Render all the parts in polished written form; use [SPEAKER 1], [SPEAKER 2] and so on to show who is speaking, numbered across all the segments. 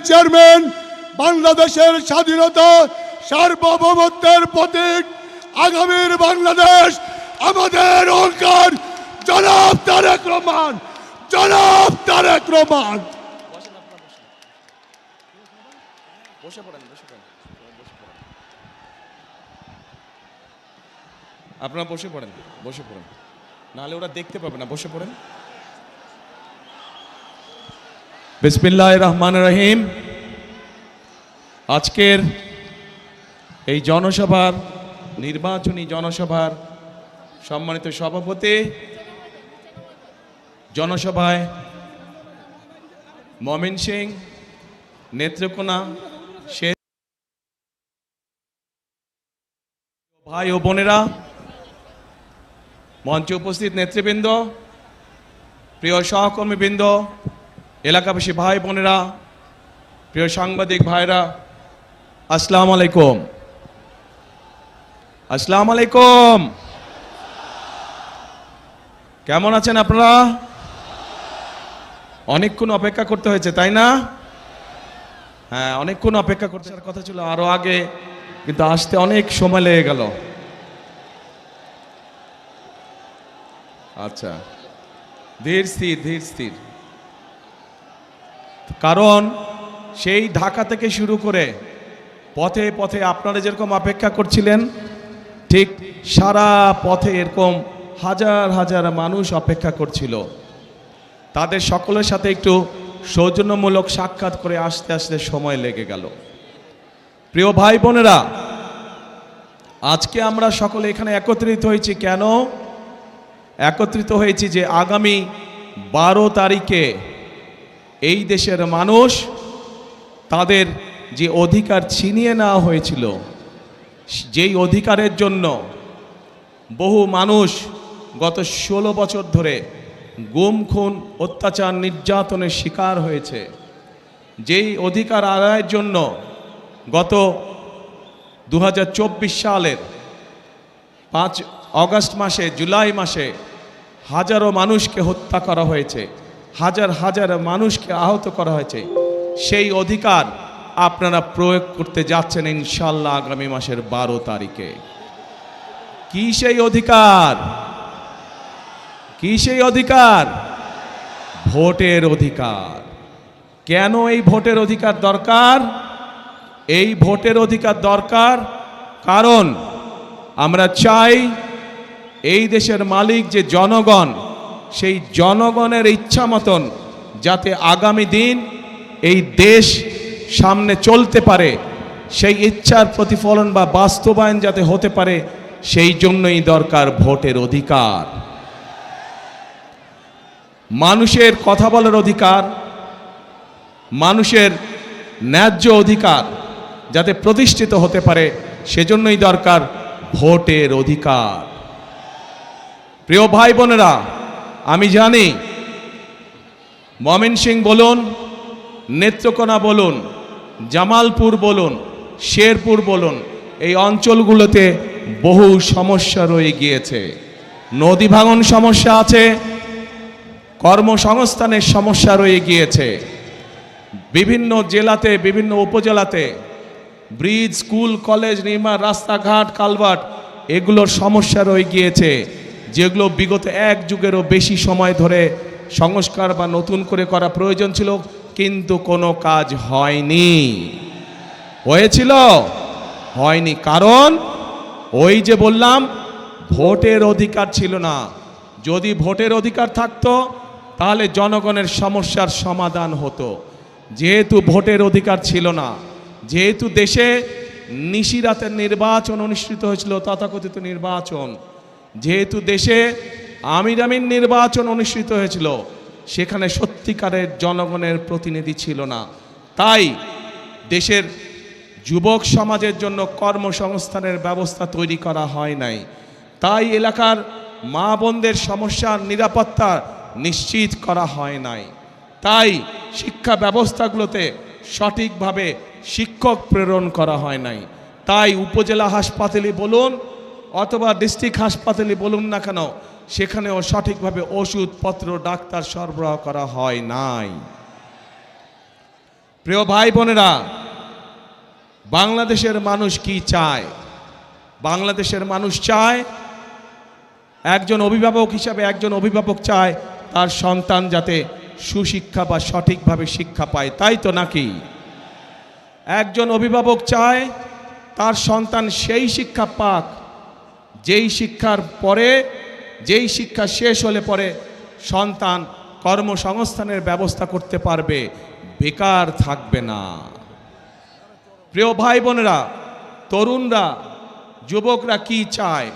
[SPEAKER 1] Chairman, বাংলাদেশের স্বাধীনতা সার্বভৌমত্বের প্রতীক, আগামীর বাংলাদেশ আমাদের অহংকার, জনাব তারেক রহমান, জনাব তারেক রহমান।
[SPEAKER 2] আপনারা বসে পড়েন, নাহলে ওরা দেখতে পাবে না। বসে পড়েন। বিসমিল্লাহির রহমানির রহিম। আজকের এই জনসভার, নির্বাচনী জনসভার সম্মানিত সভাপতি, জনসভায় ময়মনসিংহ, নেত্রকোনা, ভাই ও বোনেরা, মঞ্চে উপস্থিত নেতৃবৃন্দ, প্রিয় সহকর্মীবৃন্দ, এলাকাবাসী ভাই বোনেরা, প্রিয় সাংবাদিক ভাইরা, আসসালামু আলাইকুম। আসসালামু আলাইকুম। কেমন আছেন আপনারা? অনেকক্ষণ অপেক্ষা করতে হয়েছে, তাই না? হ্যাঁ, অনেকক্ষণ অপেক্ষা করতে কথা ছিল আরো আগে, কিন্তু আসতে অনেক সময় লেগে গেল। আচ্ছা, ধীর স্থির। কারণ সেই ঢাকা থেকে শুরু করে পথে পথে আপনারা যেরকম অপেক্ষা করছিলেন, ঠিক সারা পথে এরকম হাজার হাজার মানুষ অপেক্ষা করছিল। তাদের সকলের সাথে একটু সৌজন্যমূলক সাক্ষাৎ করে আসতে আসতে সময় লেগে গেল। প্রিয় ভাই বোনেরা, আজকে আমরা সকলে এখানে একত্রিত হয়েছি কেন? একত্রিত হয়েছি যে আগামী 12 তারিখে এই দেশের মানুষ তাদের যে অধিকার ছিনিয়ে নেওয়া হয়েছিল, যেই অধিকারের জন্য বহু মানুষ গত 16 বছর ধরে গুম, খুন, অত্যাচার, নির্যাতনের শিকার হয়েছে, যেই অধিকার আদায়ের জন্য গত 2024 সালের 5 অগস্ট মাসে, জুলাই মাসে হাজারো মানুষকে হত্যা করা হয়েছে, হাজার হাজার মানুষকে আহত করা হয়েছে, সেই অধিকার আপনারা প্রয়োগ করতে যাচ্ছেন ইনশাল্লাহ আগামী মাসের 12 তারিখে। কি সেই অধিকার? কি সেই অধিকার? ভোটের অধিকার। কেন এই ভোটের অধিকার দরকার? এই ভোটের অধিকার দরকার কারণ আমরা চাই এই দেশের মালিক যে জনগণ, সেই জনগণের ইচ্ছা মতন যাতে আগামী দিন এই দেশ সামনে চলতে পারে, সেই ইচ্ছার প্রতিফলন বা বাস্তবায়ন যাতে হতে পারে, সেই জন্যই দরকার ভোটের অধিকার। মানুষের কথা বলার অধিকার, মানুষের ন্যায্য অধিকার যাতে প্রতিষ্ঠিত হতে পারে, সেজন্যই দরকার ভোটের অধিকার। প্রিয় ভাই বোনেরা, আমি জানি ময়মনসিংহ বলুন, নেত্রকোনা বলুন, জামালপুর বলুন, শেরপুর বলুন, এই অঞ্চলগুলোতে বহু সমস্যা রয়ে গিয়েছে। নদী ভাঙন সমস্যা আছে, কর্মসংস্থানের সমস্যা রয়ে গিয়েছে, বিভিন্ন জেলাতে, বিভিন্ন উপজেলাতে ব্রিজ, স্কুল, কলেজ নির্মাণ, রাস্তাঘাট, কালভার্ট, এগুলোর সমস্যা রয়ে গিয়েছে, যেগুলো বিগত 1 যুগেরও বেশি সময় ধরে সংস্কার বা নতুন করে করা প্রয়োজন ছিল, কিন্তু কোনো কাজ হয়নি। হয়েছিল? হয়নি। কারণ ওই যে বললাম, ভোটের অধিকার ছিল না। যদি ভোটের অধিকার থাকতো তাহলে জনগণের সমস্যার সমাধান হতো। যেহেতু ভোটের অধিকার ছিল না, যেহেতু দেশে নিশিরাতের নির্বাচন অনুষ্ঠিত হয়েছিল, তথাকথিত নির্বাচন, যেহেতু দেশে আমির নির্বাচন অনুষ্ঠিত হয়েছিল, সেখানে সত্যিকারের জনগণের প্রতিনিধি ছিল না। তাই দেশের যুবক সমাজের জন্য কর্মসংস্থানের ব্যবস্থা তৈরি করা হয় নাই। তাই এলাকার মা বোনদের সমস্যার নিরাপত্তা নিশ্চিত করা হয় নাই। তাই শিক্ষা ব্যবস্থাগুলোতে সঠিকভাবে শিক্ষক প্রেরণ করা হয় নাই। তাই উপজেলা হাসপাতালে বলুন অথবা ডিস্ট্রিক্ট হাসপাতালে বলুন না কেন, সেখানেও সঠিকভাবে ওষুধপত্র, ডাক্তার সরবরাহ করা হয় নাই। প্রিয় ভাই বোনেরা, বাংলাদেশের মানুষ কি চায়? বাংলাদেশের মানুষ চায়, একজন অভিভাবক হিসাবে একজন অভিভাবক চায় তার সন্তান যাতে সুশিক্ষা বা সঠিকভাবে শিক্ষা পায়, তাই তো নাকি? একজন অভিভাবক চায় তার সন্তান সেই শিক্ষা পাক যেই শিক্ষার পরে, যেই শিক্ষা শেষ হলে পরে সন্তান কর্মসংস্থানের ব্যবস্থা করতে পারবে, বেকার থাকবে না। প্রিয় ভাই বোনেরা, তরুণরা, যুবকরা কি চায়?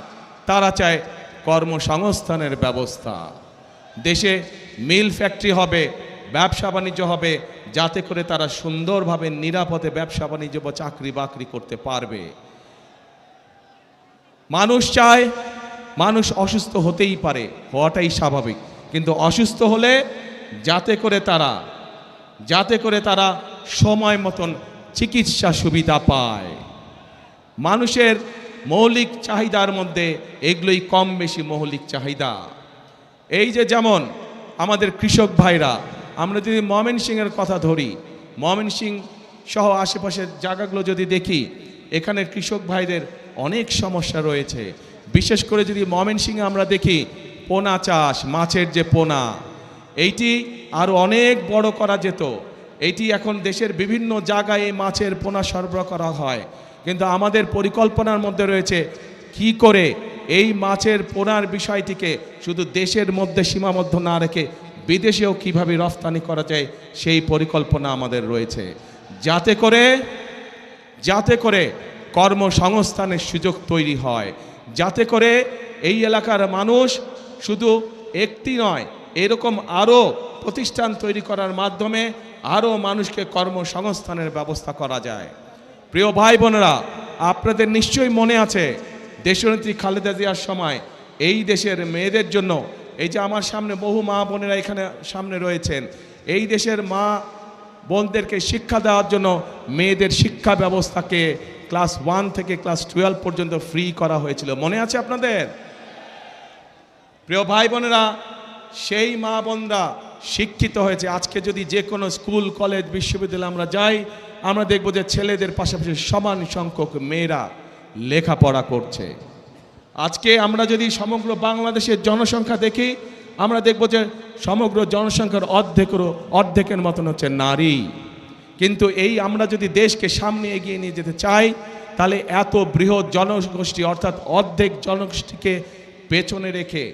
[SPEAKER 2] তারা চায় কর্মসংস্থানের ব্যবস্থা। দেশে মিল ফ্যাক্টরি হবে, ব্যবসা বাণিজ্য হবে, যাতে করে তারা সুন্দরভাবে নিরাপদে ব্যবসা বাণিজ্য বা চাকরি বাকরি করতে পারবে। মানুষ চায়, মানুষ অসুস্থ হতেই পারে, হওয়াটাই স্বাভাবিক, কিন্তু অসুস্থ হলে যাতে করে তারা সময় মতন চিকিৎসা সুবিধা পায়। মানুষের মৌলিক চাহিদার মধ্যে এগুলোই কম বেশি মৌলিক চাহিদা। এই যে যেমন আমাদের কৃষক ভাইরা, আমরা যদি ময়মনসিংহের কথা ধরি, ময়মনসিংহ সহ আশেপাশের জায়গাগুলো যদি দেখি, এখানের কৃষক ভাইদের অনেক সমস্যা রয়েছে। বিশেষ করে যদি ময়মনসিংহে আমরা দেখি পোনা চাষ, মাছের যে পোনা, এইটি আরও অনেক বড় করা যেত। এইটি এখন দেশের বিভিন্ন জায়গায় এই মাছের পোনা সরবরাহ করা হয়, কিন্তু আমাদের পরিকল্পনার মধ্যে রয়েছে কি করে এই মাছের পোনার বিষয়টিকে শুধু দেশের মধ্যে সীমাবদ্ধ না রেখে বিদেশেও কিভাবে রফতানি করা যায়, সেই পরিকল্পনা আমাদের রয়েছে, যাতে করে কর্মসংস্থানের সুযোগ তৈরি হয়, যাতে করে এই এলাকার মানুষ শুধু একটি নয়, এরকম আরও প্রতিষ্ঠান তৈরি করার মাধ্যমে আরও মানুষকে কর্মসংস্থানের ব্যবস্থা করা যায়। প্রিয় ভাই বোনেরা, আপনাদের নিশ্চয়ই মনে আছে দেশনেত্রী খালেদা জিয়ার সময় এই দেশের মেয়েদের জন্য, এই যে আমার সামনে বহু মা বোনেরা এখানে সামনে রয়েছেন, এই দেশের মা বোনদেরকে শিক্ষা দেওয়ার জন্য মেয়েদের শিক্ষা ব্যবস্থাকে ক্লাস 1 থেকে ক্লাস 12 পর্যন্ত ফ্রি করা হয়েছিল, মনে আছে আপনাদের? প্রিয় ভাই বোনেরা, সেই মা বোনরা শিক্ষিত হয়েছে। আজকে যদি যে কোনো স্কুল, কলেজ, বিশ্ববিদ্যালয়ে আমরা যাই, আমরা দেখব যে ছেলেদের পাশাপাশি সমান সংখ্যক মেয়েরা লেখাপড়া করছে। আজকে আমরা যদি সমগ্র বাংলাদেশের জনসংখ্যা দেখি, আমরা দেখব যে সমগ্র জনসংখ্যার অর্ধেকের মতন হচ্ছে নারী। কিন্তু এই আমরা যদি দেশকে সামনে এগিয়ে নিয়ে যেতে চাই, তাহলে এত বৃহৎ জনগোষ্ঠী অর্থাৎ অর্ধেক জনগোষ্ঠীকে পেছনে রেখে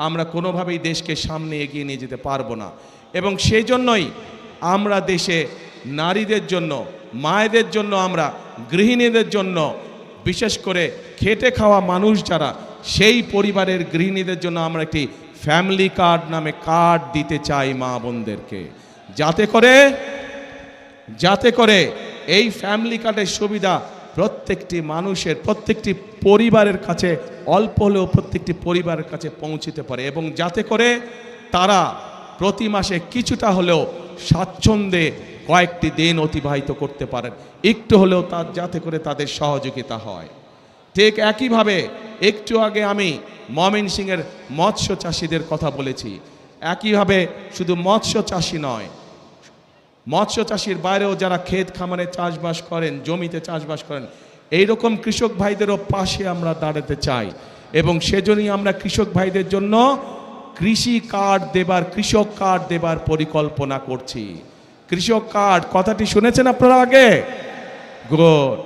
[SPEAKER 2] আমরা কোনোভাবেই দেশকে সামনে এগিয়ে নিয়ে যেতে পারবো না। এবং সেই জন্যই আমরা দেশে নারীদের জন্য, মায়েদের জন্য, আমরা গৃহিণীদের জন্য, বিশেষ করে খেটে খাওয়া মানুষ যারা, সেই পরিবারের গৃহিণীদের জন্য আমরা একটি ফ্যামিলি কার্ড নামে কার্ড দিতে চাই মা বোনদেরকে, যাতে করে এই ফ্যামিলি কার্ডের সুবিধা প্রত্যেকটি মানুষের, প্রত্যেকটি পরিবারের কাছে, অল্প হলেও প্রত্যেকটি পরিবারের কাছে পৌঁছতে পারে, এবং যাতে করে তারা প্রতি মাসে কিছুটা হলেও স্বাচ্ছন্দ্যে কয়েকটি দিন অতিবাহিত করতে পারেন, একটু হলেও যাতে করে তাদের সহযোগিতা হয়। ঠিক একইভাবে একটু আগে আমি ময়মনসিংহের মৎস্য চাষিদের কথা বলেছি। একইভাবে শুধু মৎস্য চাষি নয়, মৎস্য চাষির বাইরেও যারা ক্ষেত খামারে চাষবাস করেন, জমিতে চাষবাস করেন, এইরকম কৃষক ভাইদেরও পাশে আমরা দাঁড়াতে চাই। এবং সেজন্যই আমরা কৃষক ভাইদের জন্য কৃষক কার্ড দেবার পরিকল্পনা করছি। কৃষক কার্ড কথাটি শুনেছেন আপনারা আগে? গুড।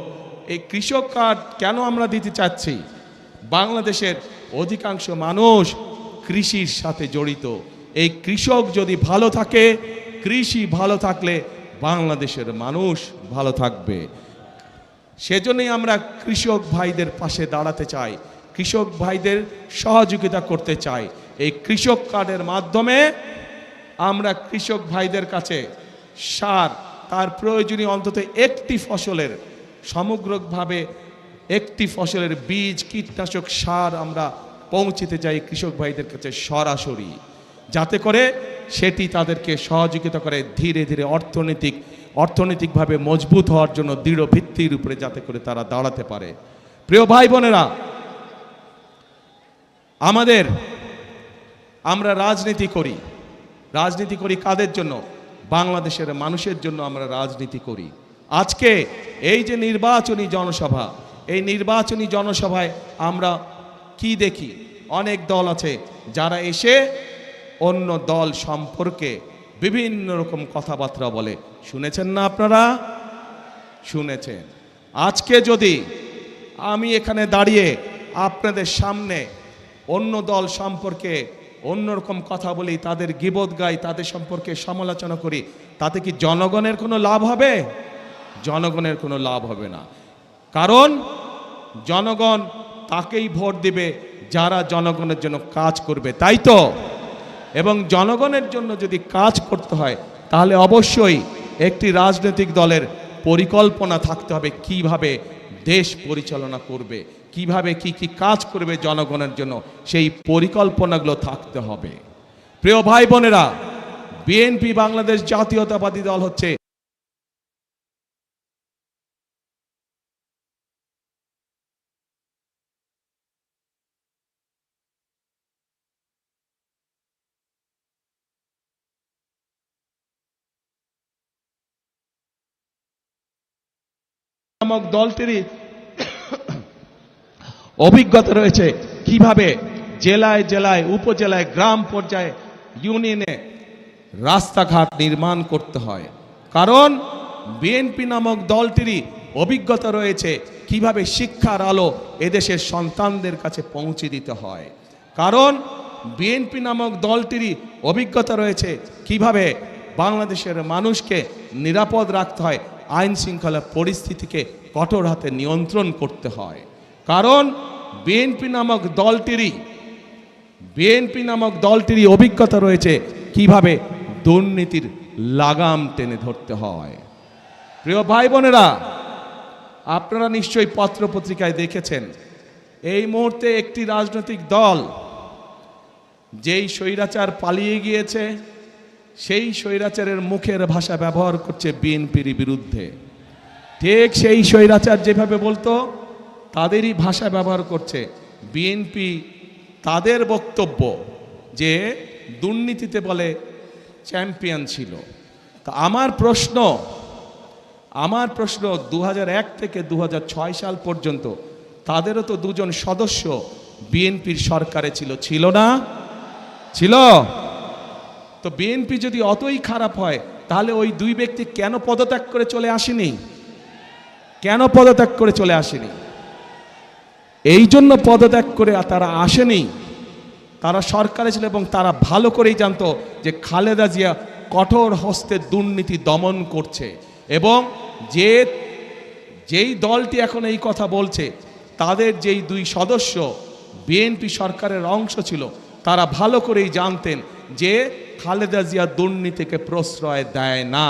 [SPEAKER 2] এই কৃষক কার্ড কেন আমরা দিতে চাচ্ছি? বাংলাদেশের অধিকাংশ মানুষ কৃষির সাথে জড়িত। এই কৃষক যদি ভালো থাকে, কৃষি ভালো থাকলে বাংলাদেশের মানুষ ভালো থাকবে। সেজন্যই আমরা কৃষক ভাইদের পাশে দাঁড়াতে চাই, কৃষক ভাইদের সহযোগিতা করতে চাই। এই কৃষক কার্ডের মাধ্যমে আমরা কৃষক ভাইদের কাছে সার, তার প্রয়োজনীয় অন্তত একটি ফসলের, সমগ্রভাবে একটি ফসলের বীজ, কীটনাশক, সার আমরা পৌঁছতে চাই কৃষক ভাইদের কাছে সরাসরি, যাতে করে সেটি তাদেরকে সহযোগিতা করে ধীরে ধীরে অর্থনৈতিকভাবে মজবুত হওয়ার জন্য দৃঢ় ভিত্তির উপরে যাতে করে তারা দাঁড়াতে পারে। প্রিয় ভাই বোনেরা, আমরা রাজনীতি করি কাদের জন্য? বাংলাদেশের মানুষের জন্য আমরা রাজনীতি করি। আজকে এই যে নির্বাচনী জনসভা, এই নির্বাচনী জনসভায় আমরা কি দেখি? অনেক দল আছে যারা এসে অন্য দল সম্পর্কে বিভিন্ন রকম কথাবার্তা বলে। শুনেছেন না আপনারা? শুনেছেন। আজকে যদি আমি এখানে দাঁড়িয়ে আপনাদের সামনে অন্য দল সম্পর্কে অন্যরকম কথা বলি, তাদের গীবত গাই, তাদের সম্পর্কে সমালোচনা করি, তাতে কি জনগণের কোনো লাভ হবে? জনগণের কোনো লাভ হবে না। কারণ জনগণ তাকেই ভোট দিবে যারা জনগণের জন্য কাজ করবে, তাই তো? এবং জনগণের জন্য যদি কাজ করতে হয় তাহলে অবশ্যই একটি রাজনৈতিক দলের পরিকল্পনা থাকতে হবে কিভাবে দেশ পরিচালনা করবে, কিভাবে কি কি কাজ করবে জনগণের জন্য, সেই পরিকল্পনাগুলো থাকতে হবে। প্রিয় ভাই বোনেরা, বিএনপি বাংলাদেশ জাতীয়তাবাদী দল হচ্ছে নামক দলটিরই অভিজ্ঞতা রয়েছে কিভাবে জেলায় জেলায়, উপজেলায়, গ্রাম পর্যায়ে, ইউনিয়নে রাস্তাঘাট নির্মাণ করতে হয়। কারণ বিএনপি নামক দলটিরই অভিজ্ঞতা রয়েছে কিভাবে শিক্ষার আলো এদেশের সন্তানদের কাছে পৌঁছে দিতে হয়। কারণ বিএনপি নামক দলটিরই অভিজ্ঞতা রয়েছে কিভাবে বাংলাদেশের মানুষকে নিরাপদ রাখতে হয়, আইন শৃঙ্খলা পরিস্থিতিকে কঠোর হাতে নিয়ন্ত্রণ করতে হয়। কারণ বিএনপি নামক দলটিরই অভিজ্ঞতা রয়েছে কিভাবে দুর্নীতির লাগাম টেনে ধরতে হয়। প্রিয় ভাই বোনেরা, আপনারা নিশ্চয়ই পত্রপত্রিকায় দেখেছেন এই মুহূর্তে একটি রাজনৈতিক দল যেই স্বৈরাচার পালিয়ে গিয়েছে সেই স্বৈরাচারের মুখের ভাষা ব্যবহার করছে বিএনপির বিরুদ্ধে। ঠিক সেই স্বৈরাচার যেভাবে বলতো তাদেরই ভাষা ব্যবহার করছে বিএনপি। তাদের বক্তব্য যে দুর্নীতিতে বলে চ্যাম্পিয়ন ছিল। তা আমার প্রশ্ন 2001 থেকে 2006 সাল পর্যন্ত তাদেরও তো দুজন সদস্য বিএনপির সরকারে ছিল না? ছিল। তো বিএনপি যদি অতই খারাপ হয় তাহলে ওই দুই ব্যক্তি কেন পদত্যাগ করে চলে আসেনি? এই জন্য পদত্যাগ করে তারা আসেনি। তারা সরকারে ছিল এবং তারা ভালো করেই জানতো যে খালেদা জিয়া কঠোর হস্তে দুর্নীতি দমন করছে। এবং যেই দলটি এখন এই কথা বলছে তাদের যেই দুই সদস্য বিএনপি সরকারের অংশ ছিল, তারা ভালো করেই জানতেন যে খালেদা জিয়া দুর্নীতিকে প্রশ্রয় দেয় না।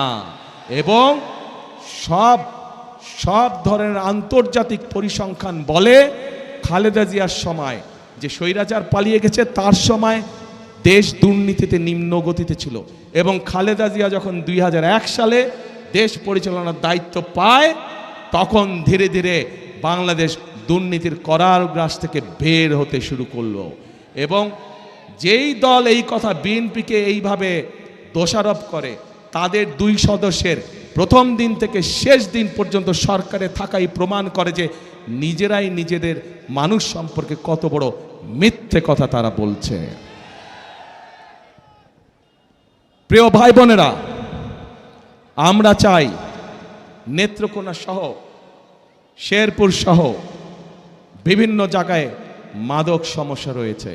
[SPEAKER 2] এবং সব ধরনের আন্তর্জাতিক পরিসংখ্যান বলে খালেদা জিয়ার সময় যে স্বৈরাচার পালিয়ে গেছে তার সময় দেশ দুর্নীতিতে নিম্ন গতিতে ছিল। এবং খালেদা জিয়া যখন 2001 সালে দেশ পরিচালনার দায়িত্ব পায় তখন ধীরে ধীরে বাংলাদেশ দুর্নীতির কারাগার থেকে বের হতে শুরু করলো। এবং যেই দল এই কথা বিএনপিকে এইভাবে দোষারোপ করে তাদের দুই সদস্যের প্রথম দিন থেকে শেষ দিন পর্যন্ত সরকারে থাকাই প্রমাণ করে যে নিজেরাই নিজেদের মানুষ সম্পর্কে কত বড় মিথ্যে কথা তারা বলছে। প্রিয় ভাই বোনেরা, আমরা চাই নেত্রকোনা সহ শেরপুর সহ বিভিন্ন জায়গায় মাদক সমস্যা রয়েছে।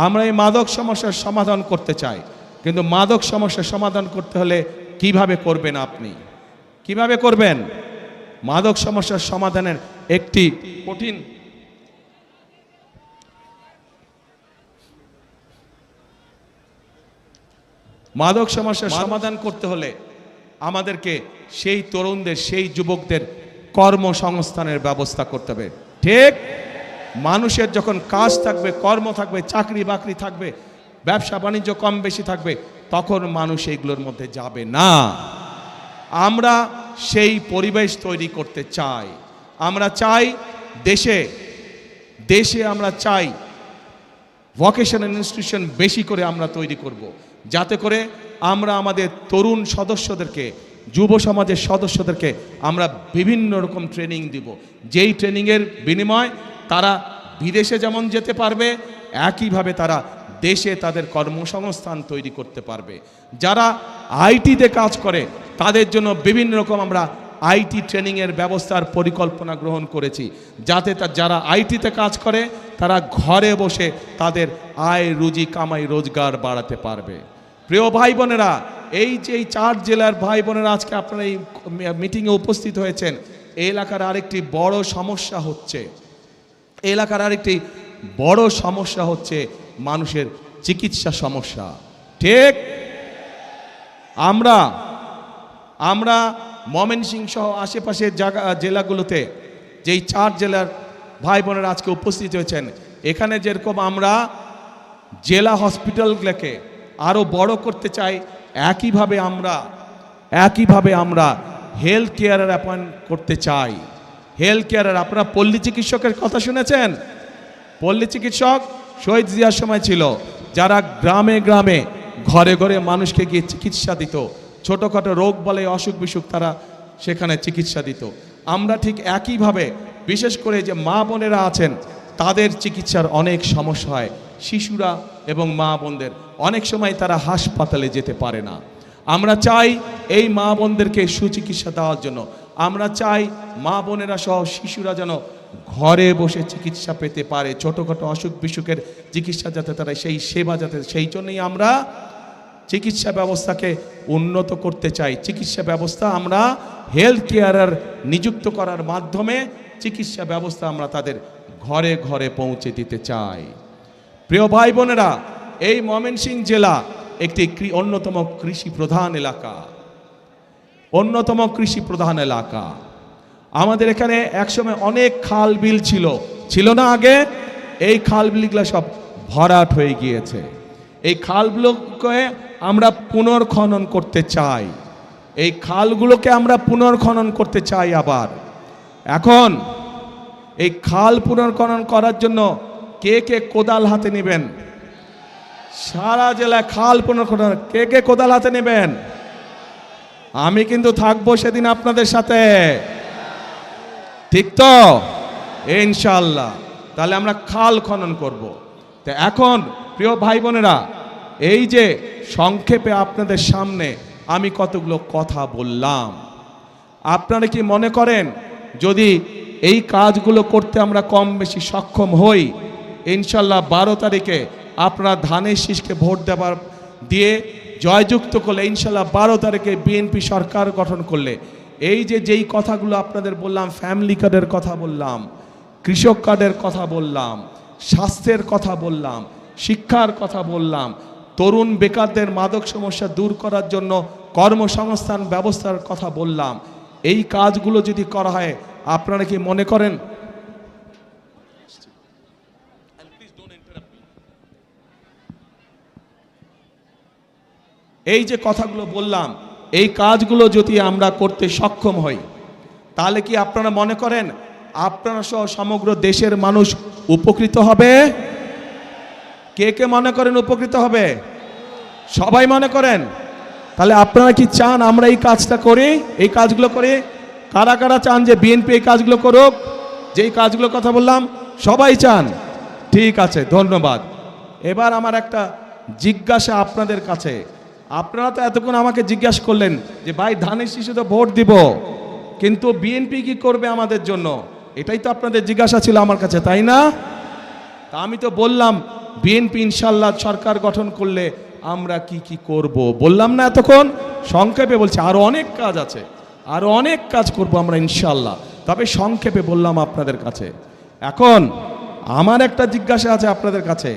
[SPEAKER 2] আমরা এই মাদক সমস্যার সমাধান করতে চাই, কিন্তু মাদক সমস্যার সমাধান করতে হলে কিভাবে করবেন? আপনি কিভাবে করবেন? মাদক সমস্যার সমাধানের একটি কঠিন মাদক সমস্যার সমাধান করতে হলে আমাদেরকে সেই তরুণদের, সেই যুবকদের কর্মসংস্থানের ব্যবস্থা করতে হবে। ঠিক মানুষের যখন কাজ থাকবে, কর্ম থাকবে, চাকরি বাকরি থাকবে, ব্যবসা বাণিজ্য কম বেশি থাকবে, তখন মানুষ এইগুলোর মধ্যে যাবে না। আমরা সেই পরিবেশ তৈরি করতে চাই। আমরা চাই দেশে আমরা চাই ভোকেশনাল ইনস্টিটিউশন বেশি করে আমরা তৈরি করব। যাতে করে আমরা আমাদের তরুণ সদস্যদেরকে, যুব সমাজের সদস্যদেরকে আমরা বিভিন্ন রকম ট্রেনিং দিব, যেই ট্রেনিংয়ের বিনিময় তারা বিদেশে যেমন যেতে পারবে, একইভাবে তারা দেশে তাদের কর্মসংস্থান তৈরি করতে পারবে। যারা আইটিতে কাজ করে তাদের জন্য বিভিন্ন রকম আমরা আইটি ট্রেনিংয়ের ব্যবস্থার পরিকল্পনা গ্রহণ করেছি, যাতে যারা আইটিতে কাজ করে তারা ঘরে বসে তাদের আয় রুজি কামাই রোজগার বাড়াতে পারবে। প্রিয় ভাই বোনেরা, এই যে এই 4 জেলার ভাই বোনেরা আজকে আপনারা এই মিটিংয়ে উপস্থিত হয়েছেন, এই এলাকার আরেকটি বড় সমস্যা হচ্ছে, এলাকার আরেকটি বড় সমস্যা হচ্ছে মানুষের চিকিৎসা সমস্যা। ঠিক, আমরা ময়মনসিংহ সহ আশেপাশের জেলাগুলোতে যেই 4 জেলার ভাই বোনেরা আজকে উপস্থিত হয়েছেন, এখানে যেরকম আমরা জেলা হসপিটালগুলোকে আরও বড় করতে চাই, একইভাবে আমরা হেলথ কেয়ারের অ্যাপয়েন্ট করতে চাই। হেলথ কেয়ারের, আপনারা পল্লী চিকিৎসকের কথা শুনেছেন? পল্লী চিকিৎসক শহীদ জিয়ার সময় ছিল, যারা গ্রামে গ্রামে ঘরে ঘরে মানুষকে গিয়ে চিকিৎসা দিত, ছোটোখাটো রোগ বলে অসুখ বিসুখ তারা সেখানে চিকিৎসা দিত। আমরা ঠিক একইভাবে বিশেষ করে যে মা বোনেরা আছেন তাদের চিকিৎসার অনেক সমস্যা হয়, শিশুরা এবং মা বোনদের অনেক সময় তারা হাসপাতালে যেতে পারে না। আমরা চাই এই মা বোনদেরকে সুচিকিৎসা দেওয়ার জন্য, আমরা চাই মা বোনেরা সহ শিশুরা যেন ঘরে বসে চিকিৎসা পেতে পারে, ছোটোখাটো অসুখ বিসুখের চিকিৎসা যাতে তারা সেই সেবা যাতে, সেই জন্যই আমরা চিকিৎসা ব্যবস্থাকে উন্নত করতে চাই। চিকিৎসা ব্যবস্থা আমরা হেলথ কেয়ারার নিযুক্ত করার মাধ্যমে চিকিৎসা ব্যবস্থা আমরা তাদের ঘরে ঘরে পৌঁছে দিতে চাই। প্রিয় ভাই বোনেরা, এই ময়মনসিংহ জেলা একটি অন্যতম কৃষি প্রধান এলাকা। আমাদের এখানে একসময় অনেক খাল বিল ছিল না আগে? এই খাল বিলগুলো সব ভরাট হয়ে গিয়েছে। এই খালগুলোকে আমরা পুনর্খনন করতে চাই, এই খালগুলোকে আমরা পুনর্খনন করতে চাই। আবার এখন এই খাল পুনর্খনন করার জন্য কে কে কোদাল হাতে নেবেন? সারা জেলায় খাল পুনর্খনন কে কে কোদাল হাতে নেবেন? আমি কিন্তু থাকবো সেদিন আপনাদের সাথে, ঠিক তো? ইনশাআল্লাহ। তাহলে আমরা খাল খনন করব। তো এখন প্রিয় ভাই বোনেরা, এই যে সংক্ষেপে আপনাদের সামনে আমি কতগুলো কথা বললাম, আপনারা কি মনে করেন যদি এই কাজগুলো করতে আমরা কম বেশি সক্ষম হই, ইনশাল্লাহ 12 তারিখে আপনারা ধানের শীষকে ভোট দিয়ে জয়যুক্ত করলে, ইনশাল্লাহ 12 তারিখে বিএনপি সরকার গঠন করলে, এই যে যেই কথাগুলো আপনাদের বললাম, ফ্যামিলি কার্ডের কথা বললাম, কৃষক কার্ডের কথা বললাম, স্বাস্থ্যের কথা বললাম, শিক্ষার কথা বললাম, তরুণ বেকারদের মাদক সমস্যা দূর করার জন্য কর্মসংস্থান ব্যবস্থার কথা বললাম, এই কাজগুলো যদি করা হয়, আপনারা কি মনে করেন এই যে কথাগুলো বললাম, এই কাজগুলো যদি আমরা করতে সক্ষম হই, তাহলে কি আপনারা মনে করেন আপনারা সহ সমগ্র দেশের মানুষ উপকৃত হবে? কে কে মনে করেন উপকৃত হবে? সবাই মনে করেন? তাহলে আপনারা কি চান আমরা এই কাজটা করি, এই কাজগুলো করি? কারা কারা চান যে বিএনপি এই কাজগুলো করুক? যেই কাজগুলো কথা বললাম সবাই চান? ঠিক আছে, ধন্যবাদ। এবার আমার একটা জিজ্ঞাসা আপনাদের কাছে, আপনারা তো এতক্ষণ আমাকে জিজ্ঞাসা করলেন যে ভাই ধানের শীষে তো ভোট দিব, কিন্তু বিএনপি কি করবে আমাদের জন্য, এটাই তো আপনাদের জিজ্ঞাসা ছিল আমার কাছে, তাই না? তা আমি তো বললাম বিএনপি ইনশাল্লাহ সরকার গঠন করলে আমরা কি কি করব বললাম না এতক্ষণ? সংক্ষেপে বলছি, আরো অনেক কাজ আছে, আরো অনেক কাজ করব আমরা ইনশাল্লাহ, তবে সংক্ষেপে বললাম আপনাদের কাছে। এখন আমার একটা জিজ্ঞাসা আছে আপনাদের কাছে,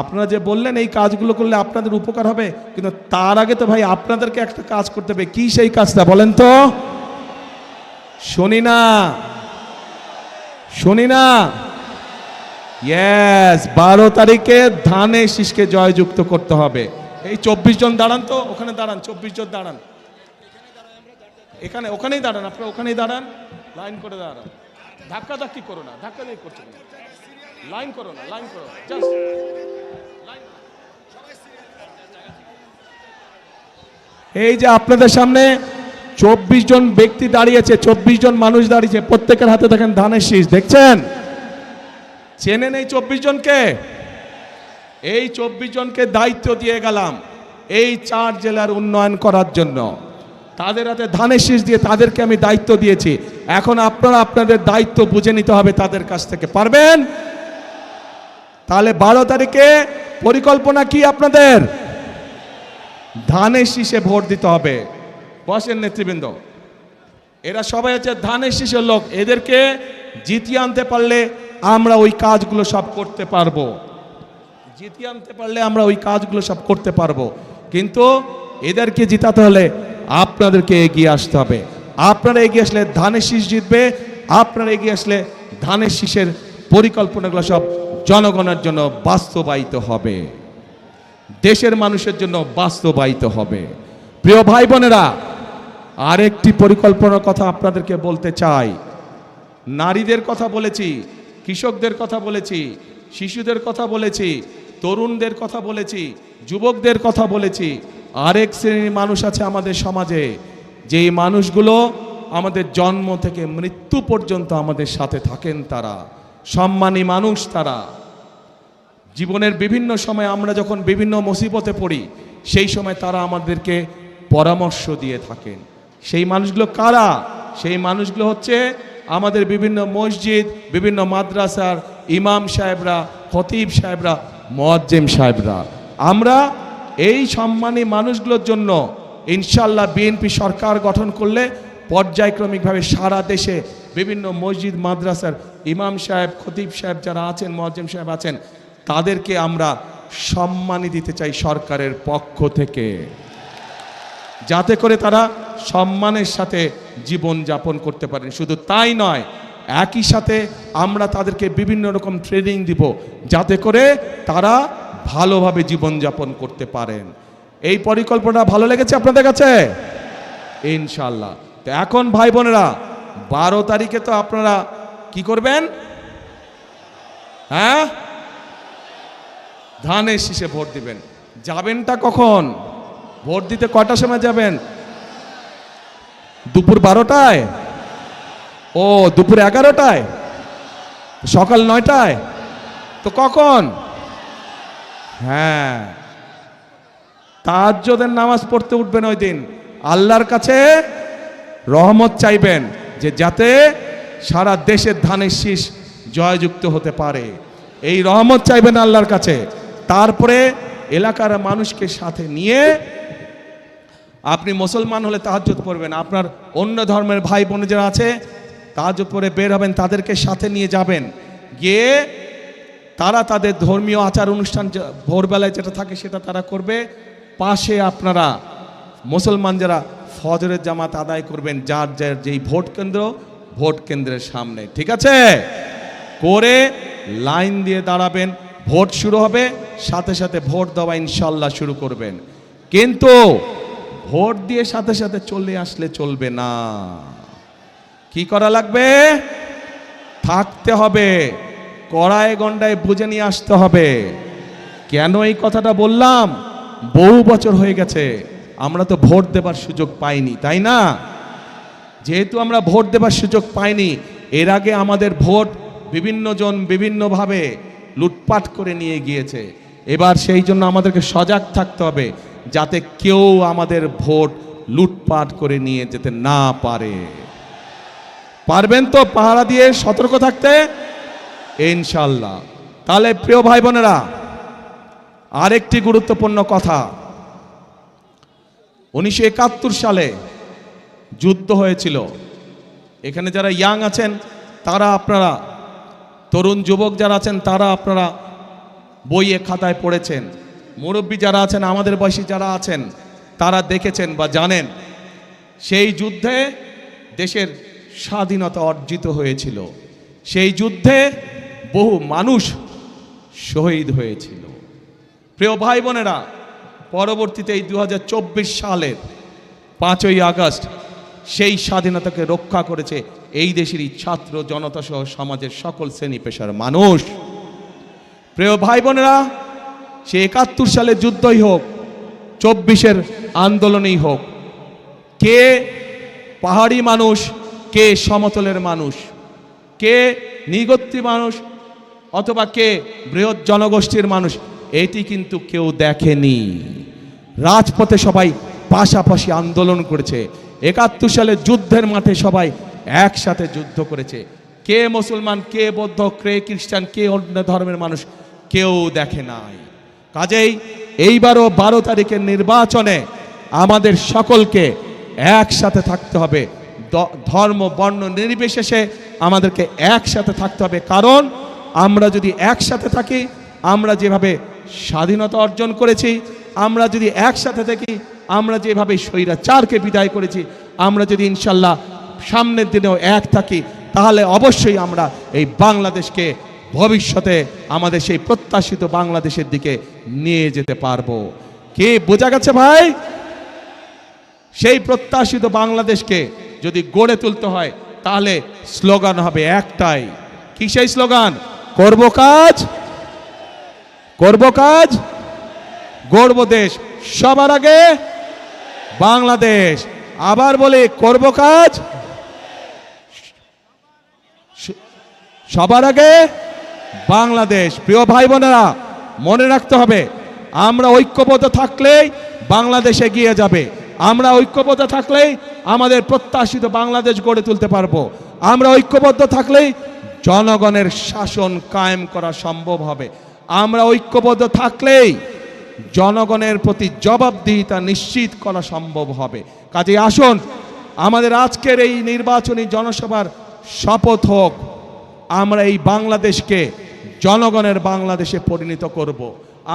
[SPEAKER 2] আপনারা যে বললেন এই কাজগুলো করলে আপনাদের উপকার হবে, কিন্তু তার আগে তো ভাই আপনাদেরকে একটা কাজ করতে হবে। কি সেই কাজটা বলেন তো? শুনি না। ইয়েস, 12 তারিখে ধানের শীষকে জয়যুক্ত করতে হবে। এই 24 জন দাঁড়ান তো, ওখানে দাঁড়ান, 24 জন দাঁড়ান, ওখানেই দাঁড়ান, আপনারা ওখানেই দাঁড়ান, লাইন করে দাঁড়ান, ধাক্কি করো না, ধাক্কা দিয়ে করছো না, লাইন করো না, লাইন করো, জাস্ট লাইন। এই যে আপনাদের সামনে 24 জন ব্যক্তি দাঁড়িয়েছে, 24 জন মানুষ দাঁড়িয়েছে, প্রত্যেকের হাতে দেখেন ধানের শীষ, দেখছেন? চেনেন এই 24 জনকে? এই 24 জনকে দায়িত্ব দিয়ে গেলাম এই 4 জেলার উন্নয়ন করার জন্য। তাদের হাতে ধানের শীষ দিয়ে তাদেরকে আমি দায়িত্ব দিয়েছি। এখন আপনারা আপনাদের দায়িত্ব বুঝে নিতে হবে তাদের কাছ থেকে। পারবেন? তাহলে 12 তারিখে পরিকল্পনা কি আপনাদের? ধানের শীষে ভোট দিতে হবে। বসেন নেতৃবৃন্দ, এরা সবাই হচ্ছে ধানের শীষের লোক। এদেরকে জিতিয়ে আনতে পারলে আমরা ওই কাজগুলো সব করতে পারবো। জিতিয়ে আনতে পারলে আমরা ওই কাজগুলো সব করতে পারবো। কিন্তু এদেরকে জিতাতে হলে আপনাদেরকে এগিয়ে আসতে হবে। আপনারা এগিয়ে আসলে ধানের শীষ জিতবে। আপনারা এগিয়ে আসলে ধানের শীষের পরিকল্পনাগুলো সব জনগণের জন্য বাস্তবায়িত হবে, দেশের মানুষের জন্য বাস্তবায়িত হবে। প্রিয় ভাই বোনেরা, আরেকটি পরিকল্পনার কথা আপনাদেরকে বলতে চাই। নারীদের কথা বলেছি, কৃষকদের কথা বলেছি, শিশুদের কথা বলেছি, তরুণদের কথা বলেছি, যুবকদের কথা বলেছি। আরেক শ্রেণীর মানুষ আছে আমাদের সমাজে, যেই মানুষগুলো আমাদের জন্ম থেকে মৃত্যু পর্যন্ত আমাদের সাথে থাকেন। তারা সম্মানী মানুষ। তারা জীবনের বিভিন্ন সময় আমরা যখন বিভিন্ন মুসিবতে পড়ি, সেই সময় তারা আমাদেরকে পরামর্শ দিয়ে থাকেন। সেই মানুষগুলো কারা? সেই মানুষগুলো হচ্ছে আমাদের বিভিন্ন মসজিদ, বিভিন্ন মাদ্রাসার ইমাম সাহেবরা, খতিব সাহেবরা, মুয়াজ্জিম সাহেবরা। আমরা এই সম্মানী মানুষগুলোর জন্য ইনশাআল্লাহ বিএনপি সরকার গঠন করলে পর্যায়ক্রমিকভাবে সারা দেশে বিভিন্ন মসজিদ মাদ্রাসার ইমাম সাহেব, খতিব সাহেব যারা আছেন, মুয়াজ্জিম সাহেব আছেন, তাদেরকে আমরা সম্মানী দিতে চাই সরকারের পক্ষ থেকে, যাতে করে তারা সম্মানের সাথে জীবন যাপন করতে পারেন। শুধু তাই নয়, একই সাথে আমরা তাদেরকে বিভিন্ন রকম ট্রেনিং দিব, যাতে করে তারা ভালোভাবে জীবন যাপন করতে পারেন। এই পরিকল্পনা ভালো লেগেছে আপনাদের কাছে? ইনশাআল্লাহ। তো এখন ভাই বোনেরা, 12 তারিখে তো আপনারা কি করবেন? হ্যাঁ, ধানের শীষে ভোট দিবেন। যাবেনটা কখন? ভোট দিতে কয়টার সময় যাবেন? দুপুর 12টায়? ও, দুপুর 11টায়? সকাল 9টায়? তো কখন? হ্যাঁ, তাহাজ্জুদের নামাজ পড়তে উঠবেন ওই দিন। আল্লাহর কাছে রহমত চাইবেন যে যাতে সারা দেশের ধানের শীষ জয়যুক্ত হতে পারে। এই রহমত চাইবেন আল্লাহর কাছে। তারপরে এলাকার মানুষকে সাথে নিয়ে আপনি মুসলমান হলে তাহাজ্জুদ পড়বেন, আপনার অন্য ধর্মের ভাই বোন যারা আছে তাহাজ্জুদ পড়ে বের হবেন, তাদেরকে সাথে নিয়ে যাবেন। গিয়ে তারা তাদের ধর্মীয় আচার অনুষ্ঠান ভোরবেলায় যেটা থাকে সেটা তারা করবে। পাশে আপনারা মুসলমান যারা ফজরের জামাত আদায় করবেন, যার যার যেই ভোট কেন্দ্র, ভোট কেন্দ্রের সামনে, ঠিক আছে? করে লাইন দিয়ে দাঁড়াবেন। ভোট শুরু হবে, সাথে সাথে ভোট দেওয়া ইনশাল্লাহ শুরু করবেন। কিন্তু ভোট দিয়ে সাথে সাথে চলে আসলে চলবে না। কি করা লাগবে? থাকতে হবে, কড়ায় গন্ডায় বুঝে নিয়ে আসতে হবে। কেন এই কথাটা বললাম? বহু বছর হয়ে গেছে আমরা তো ভোট দেবার সুযোগ পাইনি, তাই না? যেহেতু আমরা ভোট দেবার সুযোগ পাইনি, এর আগে আমাদের ভোট বিভিন্ন জন বিভিন্নভাবে লুটপাট করে নিয়ে গিয়েছে। এবার সেই জন্য আমাদেরকে সজাগ থাকতে হবে যাতে কেউ আমাদের ভোট লুটপাট করে নিয়ে যেতে না পারে। পারবেন তো পাহারা দিয়ে সতর্ক থাকতে? ইনশাল্লাহ। তাহলে প্রিয় ভাই বোনেরা, আরেকটি গুরুত্বপূর্ণ কথা, 1971 সালে যুদ্ধ হয়েছিল। এখানে যারা ইয়াং আছেন তারা, আপনারা তরুণ যুবক যারা আছেন তারা আপনারা বইয়ে খাতায় পড়েছেন। মুরব্বী যারা আছেন, আমাদের বয়সী যারা আছেন, তারা দেখেছেন বা জানেন সেই যুদ্ধে দেশের স্বাধীনতা অর্জিত হয়েছিল। সেই যুদ্ধে বহু মানুষ শহীদ হয়েছিল। প্রিয় ভাই বোনেরা, পরবর্তীতে এই 2024 সালের 5ই আগস্ট সেই স্বাধীনতাকে রক্ষা করেছে এই দেশেরই ছাত্র জনতা সহ সমাজের সকল শ্রেণী পেশার মানুষ। প্রিয় ভাই বোনেরা, সে 71 সালের যুদ্ধই হোক, 24-এর আন্দোলনেই হোক, কে পাহাড়ি মানুষ, কে সমতলের মানুষ, কে নিগত্রী মানুষ অথবা কে বৃহৎ জনগোষ্ঠীর মানুষ, এটি কিন্তু কেউ দেখেনি। রাজপথে সবাই পাশাপাশি আন্দোলন করেছে। 71 সালে যুদ্ধের মাঠে সবাই একসাথে যুদ্ধ করেছে। কে মুসলমান, কে বৌদ্ধ, কে খ্রিস্টান, কে অন্য ধর্মের মানুষ, কেউ দেখে নাই। কাজেই এইবারও 12 তারিখের নির্বাচনে আমাদের সকলকে একসাথে থাকতে হবে, ধর্ম বর্ণ নির্বিশেষে আমাদেরকে একসাথে থাকতে হবে। কারণ আমরা যদি একসাথে থাকি, আমরা যেভাবে স্বাধীনতা অর্জন করেছি, আমরা যদি একসাথে থাকি, আমরা যেভাবে স্বৈরাচারকে বিদায় করেছি, আমরা যদি ইনশাল্লাহ সামনের দিনেও এক থাকি, তাহলে অবশ্যই আমরা এই বাংলাদেশকে ভবিষ্যতে আমাদের সেই প্রত্যাশিত বাংলাদেশের দিকে নিয়ে যেতে পারবো। কি বোঝা গেছে ভাই? সেই প্রত্যাশিত বাংলাদেশকে যদি গড়ে তুলতে হয়, তাহলে স্লোগান হবে একটাই। কি সেই স্লোগান? করব কাজ, করব কাজ, গড়ব দেশ, সবার আগে বাংলাদেশ। আবার বলি, করব কাজ, সবার আগে বাংলাদেশ। প্রিয় ভাই বোনেরা, মনে রাখতে হবে, আমরা ঐক্যবদ্ধ থাকলেই বাংলাদেশ এগিয়ে যাবে। আমরা ঐক্যবদ্ধ থাকলেই আমাদের প্রত্যাশিত বাংলাদেশ গড়ে তুলতে পারবো। আমরা ঐক্যবদ্ধ থাকলেই জনগণের শাসন কায়েম করা সম্ভব হবে। আমরা ঐক্যবদ্ধ থাকলেই জনগণের প্রতি জবাবদিহিতা নিশ্চিত করা সম্ভব হবে। কাজে আসুন, আমাদের আজকের এই নির্বাচনী জনসভার শপথ হোক, আমরা এই বাংলাদেশকে জনগণের বাংলাদেশে পরিণত করব।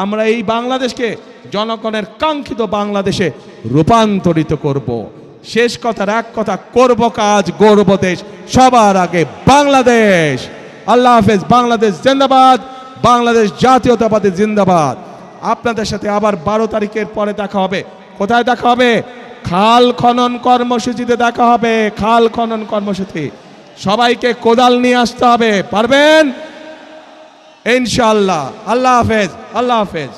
[SPEAKER 2] আমরা এই বাংলাদেশকে জনগণের কাঙ্ক্ষিত বাংলাদেশে রূপান্তরিত করব। শেষ কথার এক কথা, করব কাজ, গড়ব দেশ, সবার আগে বাংলাদেশ। আল্লাহ হাফেজ। বাংলাদেশ জিন্দাবাদ, বাংলাদেশ জাতীয়তাবাদী জিন্দাবাদ। আপনাদের সাথে আবার 12 তারিখের পরে দেখা হবে। কোথায় দেখা হবে? খাল খনন কর্মসূচিতে দেখা হবে। খাল খনন কর্মসূচি, সবাইকে কোদাল নিয়ে আসতে হবে। পারবেন ইনশাআল্লাহ। আল্লাহ হাফেজ, আল্লাহ হাফেজ।